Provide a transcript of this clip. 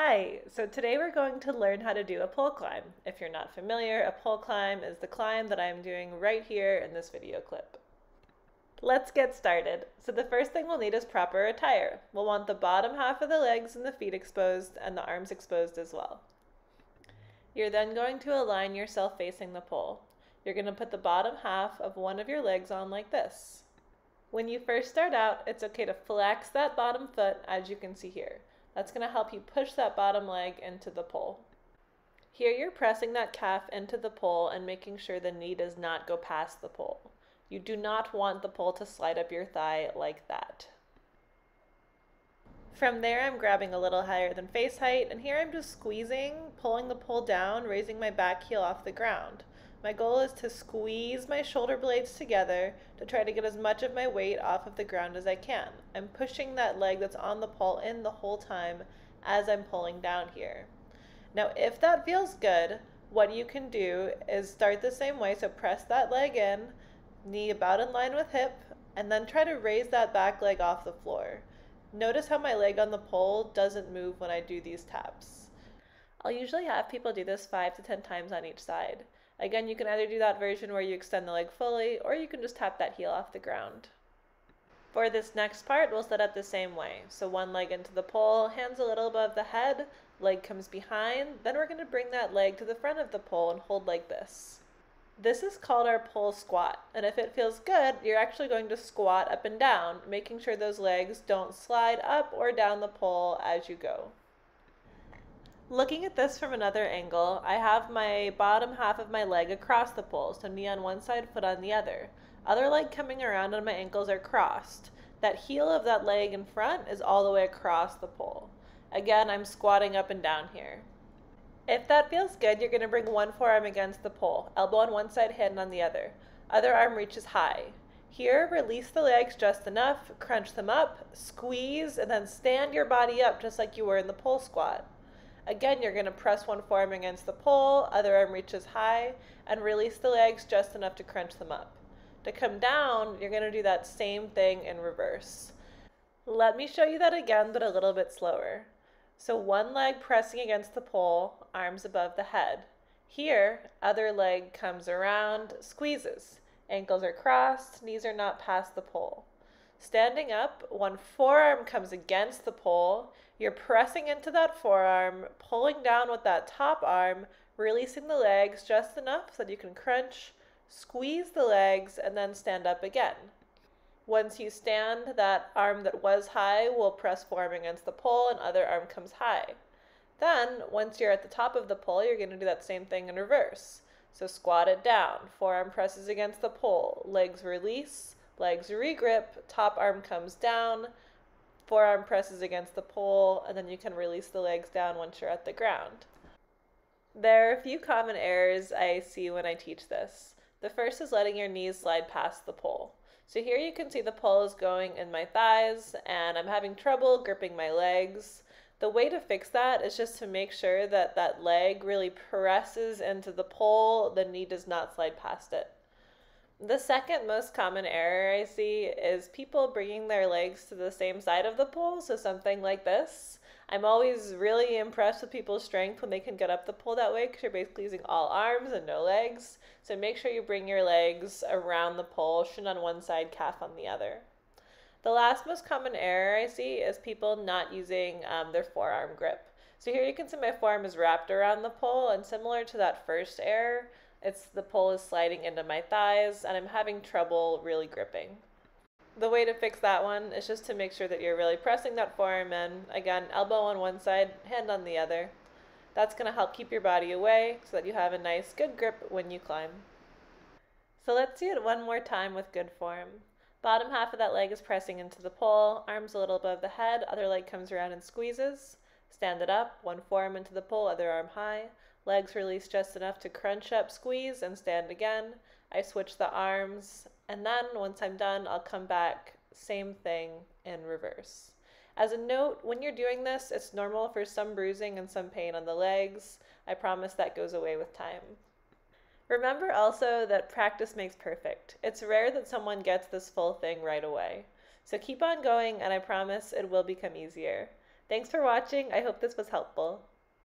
Hi, so today we're going to learn how to do a pole climb. If you're not familiar, a pole climb is the climb that I'm doing right here in this video clip. Let's get started. So the first thing we'll need is proper attire. We'll want the bottom half of the legs and the feet exposed and the arms exposed as well. You're then going to align yourself facing the pole. You're going to put the bottom half of one of your legs on like this. When you first start out, it's okay to flex that bottom foot, as you can see here. That's going to help you push that bottom leg into the pole. Here you're pressing that calf into the pole and making sure the knee does not go past the pole. You do not want the pole to slide up your thigh like that. From there, I'm grabbing a little higher than face height, and here I'm just squeezing, pulling the pole down, raising my back heel off the ground. My goal is to squeeze my shoulder blades together to try to get as much of my weight off of the ground as I can. I'm pushing that leg that's on the pole in the whole time as I'm pulling down here. Now, if that feels good, what you can do is start the same way. So press that leg in, knee about in line with hip, and then try to raise that back leg off the floor. Notice how my leg on the pole doesn't move when I do these taps. I'll usually have people do this 5 to 10 times on each side. Again, you can either do that version where you extend the leg fully, or you can just tap that heel off the ground. For this next part, we'll set up the same way. So one leg into the pole, hands a little above the head, leg comes behind, then we're going to bring that leg to the front of the pole and hold like this. This is called our pole squat, and if it feels good, you're actually going to squat up and down, making sure those legs don't slide up or down the pole as you go. Looking at this from another angle, I have my bottom half of my leg across the pole, so knee on one side, foot on the other. Other leg coming around and my ankles are crossed. That heel of that leg in front is all the way across the pole. Again, I'm squatting up and down here. If that feels good, you're going to bring one forearm against the pole, elbow on one side, hand on the other. Other arm reaches high. Here, release the legs just enough, crunch them up, squeeze, and then stand your body up just like you were in the pole squat. Again, you're going to press one forearm against the pole, other arm reaches high, and release the legs just enough to crunch them up. To come down, you're going to do that same thing in reverse. Let me show you that again, but a little bit slower. So one leg pressing against the pole, arms above the head. Here, other leg comes around, squeezes. Ankles are crossed, knees are not past the pole. Standing up, one forearm comes against the pole. You're pressing into that forearm, pulling down with that top arm, releasing the legs just enough so that you can crunch, squeeze the legs, and then stand up again. Once you stand, that arm that was high will press forearm against the pole and other arm comes high. Then, once you're at the top of the pole, you're going to do that same thing in reverse. So squat it down, forearm presses against the pole, legs release, legs regrip, top arm comes down, forearm presses against the pole, and then you can release the legs down once you're at the ground. There are a few common errors I see when I teach this. The first is letting your knees slide past the pole. So here you can see the pole is going in my thighs, and I'm having trouble gripping my legs. The way to fix that is just to make sure that that leg really presses into the pole, the knee does not slide past it. The second most common error I see is people bringing their legs to the same side of the pole, so something like this. I'm always really impressed with people's strength when they can get up the pole that way because you're basically using all arms and no legs. So make sure you bring your legs around the pole, shin on one side, calf on the other. The last most common error I see is people not using their forearm grip. So here you can see my forearm is wrapped around the pole, and similar to that first error, the pole is sliding into my thighs and I'm having trouble really gripping. The way to fix that one is just to make sure that you're really pressing that forearm in. Again, elbow on one side, hand on the other. That's going to help keep your body away so that you have a nice good grip when you climb. So let's do it one more time with good form. Bottom half of that leg is pressing into the pole, arms a little above the head, other leg comes around and squeezes. Stand it up, one forearm into the pole, other arm high. Legs release just enough to crunch up, squeeze, and stand again. I switch the arms, and then once I'm done, I'll come back, same thing in reverse. As a note, when you're doing this, it's normal for some bruising and some pain on the legs. I promise that goes away with time. Remember also that practice makes perfect. It's rare that someone gets this full thing right away. So keep on going, and I promise it will become easier. Thanks for watching. I hope this was helpful.